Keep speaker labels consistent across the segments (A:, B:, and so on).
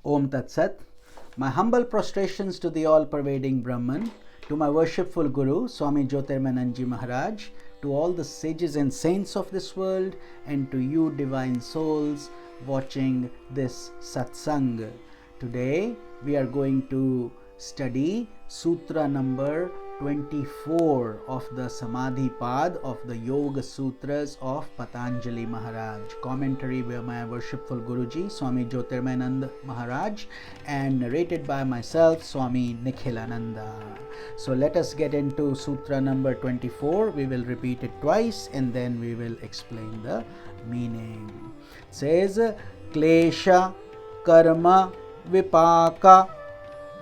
A: Om Tat Sat. My humble prostrations to the all-pervading Brahman, to my worshipful Guru, Swami Jyotirmananji Maharaj, to all the sages and saints of this world, and to you divine souls watching this satsang. Today we are going to study Sutra number 24 of the Samadhi Pad of the Yoga Sutras of Patanjali Maharaj. Commentary by my worshipful Guruji, Swami Jyotirmanand Maharaj, and narrated by myself, Swami Nikhilananda. So let us get into Sutra number 24. We will repeat it twice and then we will explain the meaning. It says, Klesha Karma Vipaka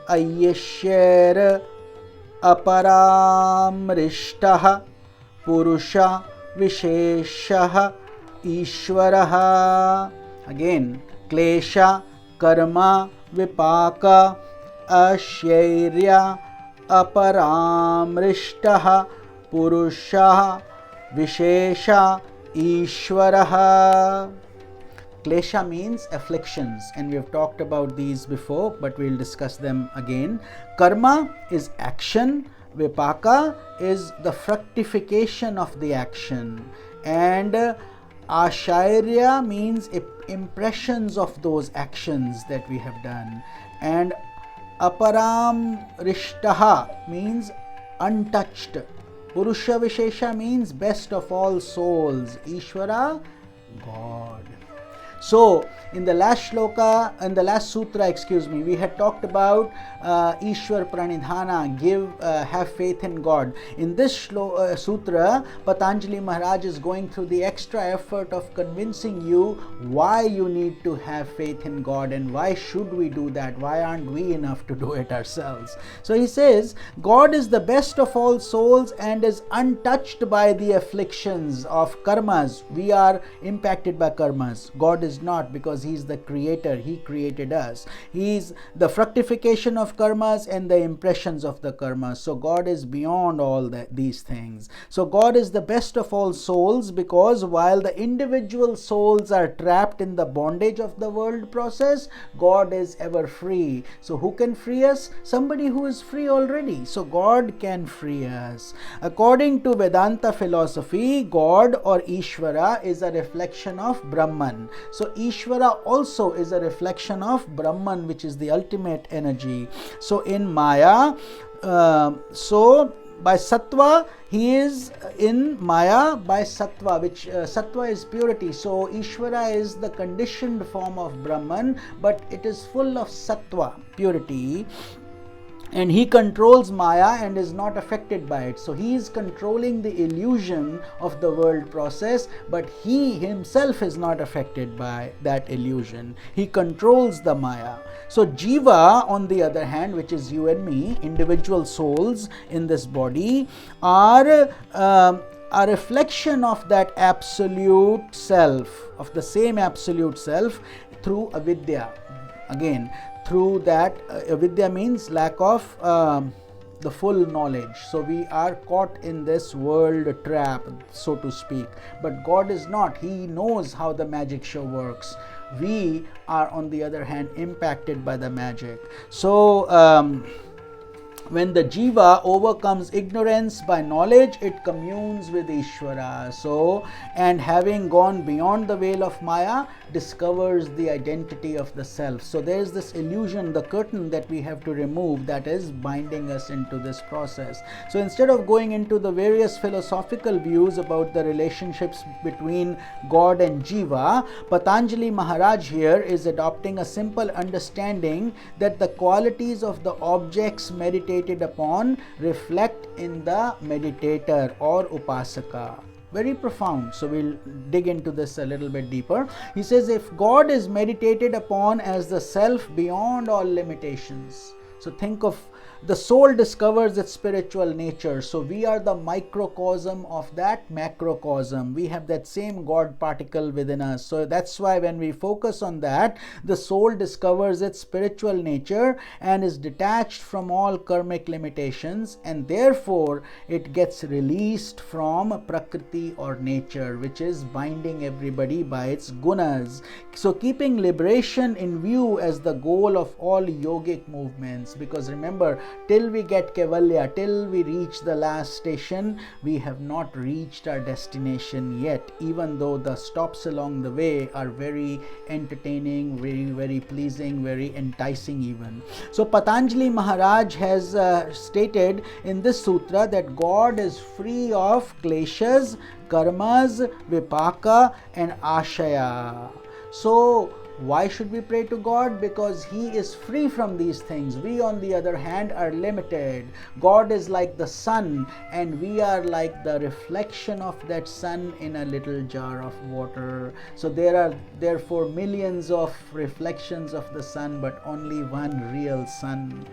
A: Ayyesher Aparamrishtah Purusha Visheshah Ishwarah. Again, Klesha Karma Vipaka Ashairya Aparamrishtah Purusha Vishesha Ishwarah. Klesha means afflictions, and we have talked about these before, but we'll discuss them again. Karma is action, Vipaka is the fructification of the action, and Ashairya means impressions of those actions that we have done, and Aparam Rishtaha means untouched. Purusha Vishesha means best of all souls. Ishvara, God. So, in the last shloka, in the last sutra, we had talked about Ishwar Pranidhana, have faith in God. In this sutra, Patanjali Maharaj is going through the extra effort of convincing you why you need to have faith in God and why should we do that, why aren't we enough to do it ourselves. So he says, God is the best of all souls and is untouched by the afflictions of karmas. We are impacted by karmas. God is not, because he is the creator. He created us. He is the fructification of karmas and the impressions of the karmas. So God is beyond all these things. So God is the best of all souls, because while the individual souls are trapped in the bondage of the world process, God is ever free. So who can free us? Somebody who is free already. So God can free us. According to Vedanta philosophy, God or Ishvara is a reflection of Brahman. So Ishvara also is a reflection of Brahman, which is the ultimate energy. So in Maya, by Sattva, he is in Maya by Sattva, which Sattva is purity. So Ishvara is the conditioned form of Brahman, but it is full of Sattva, purity. And he controls Maya and is not affected by it. So he is controlling the illusion of the world process, but he himself is not affected by that illusion. He controls the Maya. So Jiva, on the other hand, which is you and me, individual souls in this body, are a reflection of that absolute self, of the same absolute self, through avidya. Again, through that, avidya means lack of the full knowledge. So we are caught in this world trap, so to speak. But God is not. He knows how the magic show works. We are, on the other hand, impacted by the magic. So when the jiva overcomes ignorance by knowledge, it communes with Ishvara. So, and having gone beyond the veil of Maya, discovers the identity of the self. So there is this illusion, the curtain that we have to remove, that is binding us into this process. So instead of going into the various philosophical views about the relationships between God and jiva, Patanjali Maharaj here is adopting a simple understanding that the qualities of the objects meditated upon reflect in the meditator or upasaka. Very profound. So we'll dig into this a little bit deeper. He says, if God is meditated upon as the self beyond all limitations, So think of the soul discovers its spiritual nature. So we are the microcosm of that macrocosm. We have that same God particle within us. So that's why when we focus on that, the soul discovers its spiritual nature and is detached from all karmic limitations, and therefore it gets released from Prakriti or nature, which is binding everybody by its gunas. So keeping liberation in view as the goal of all yogic movements, because remember, till we get Kaivalya, till we reach the last station, we have not reached our destination yet, even though the stops along the way are very entertaining, very pleasing, very enticing even. So Patanjali Maharaj has stated in this sutra that God is free of kleshas, karmas, vipaka and ashaya. So why should we pray to God? Because He is free from these things. We, on the other hand, are limited. God is like the sun, and we are like the reflection of that sun in a little jar of water. So there are therefore millions of reflections of the sun, but only one real sun.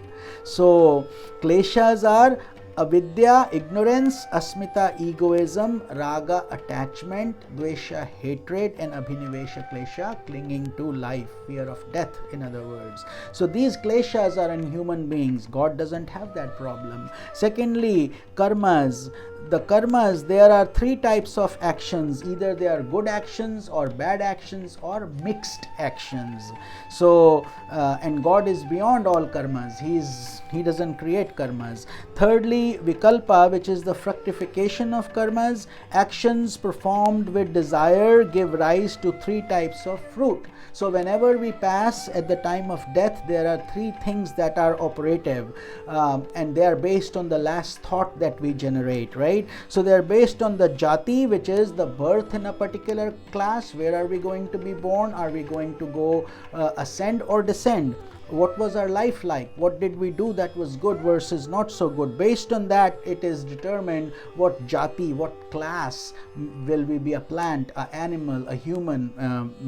A: So kleshas are avidya, ignorance, asmita, egoism, raga, attachment, dvesha, hatred, and abhinivesha, klesha, clinging to life, fear of death, in other words. So these kleshas are in human beings. God doesn't have that problem. Secondly, karmas. The karmas, there are three types of actions. Either they are good actions or bad actions or mixed actions. So and God is beyond all karmas. He doesn't create karmas. Thirdly, vikalpa, which is the fructification of karmas. Actions performed with desire give rise to three types of fruit. So whenever we pass at the time of death, there are three things that are operative, and they are based on the last thought that we generate, right? So they are based on the jati, which is the birth in a particular class. Where are we going to be born? Are we going to go ascend or descend? What was our life like? What did we do that was good versus not so good? Based on that, it is determined what jati, what class. Will we be a plant, an animal, a human?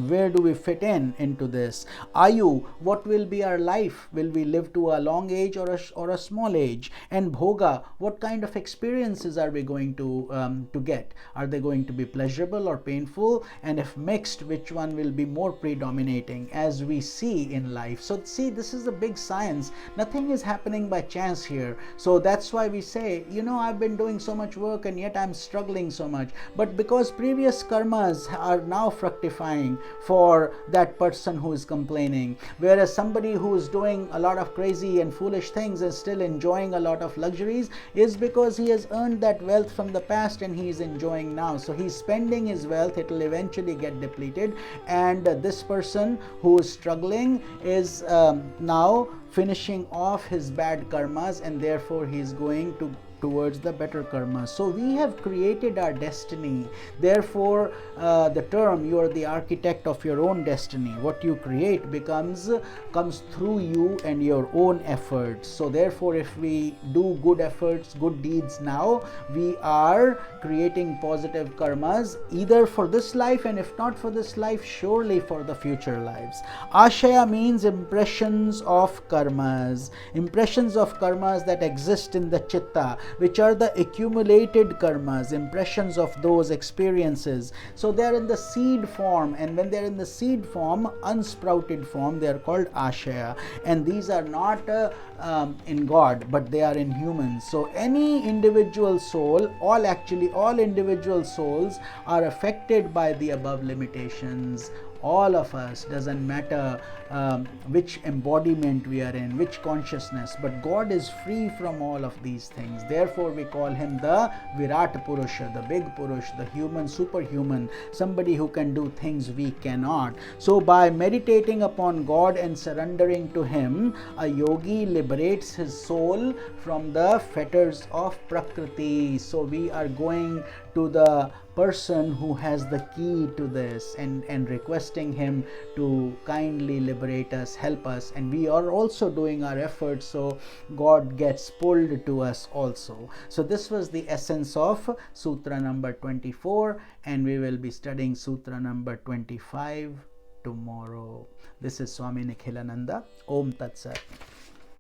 A: Where do we fit into this? Ayu, what will be our life? Will we live to a long age or a small age? And bhoga, what kind of experiences are we going to get? Are they going to be pleasurable or painful? And if mixed, which one will be more predominating, as we see in life? So see, this is a big science. Nothing is happening by chance here. So that's why we say, I've been doing so much work and yet I'm struggling so much. But because previous karmas are now fructifying for that person who is complaining, whereas somebody who is doing a lot of crazy and foolish things is still enjoying a lot of luxuries, is because he has earned that wealth from the past and he is enjoying now. So he's spending his wealth, it will eventually get depleted, and this person who is struggling is now finishing off his bad karmas, and therefore he is going towards the better karma. So we have created our destiny. Therefore the term, you are the architect of your own destiny. What you create comes through you and your own efforts. So therefore, if we do good efforts, good deeds now, we are creating positive karmas either for this life, and if not for this life, surely for the future lives. Ashaya means impressions of karmas. Impressions of karmas that exist in the chitta, which are the accumulated karmas, impressions of those experiences. So they are in the seed form, and when they are in the seed form, unsprouted form, they are called ashaya. And these are not in God, but they are in humans. So any individual soul, all individual souls are affected by the above limitations. All of us, doesn't matter which embodiment we are in, which consciousness, but God is free from all of these things. Therefore we call him the Virat Purusha, the big Purush, the human, superhuman, somebody who can do things we cannot. So by meditating upon God and surrendering to him, a yogi liberates his soul from the fetters of Prakriti. So we are going to the person who has the key to this and requesting him to kindly liberate us, help us, and we are also doing our efforts, so God gets pulled to us also. So this was the essence of sutra number 24, and we will be studying sutra number 25 tomorrow. This is Swami Nikhilananda. Om Tat Sat.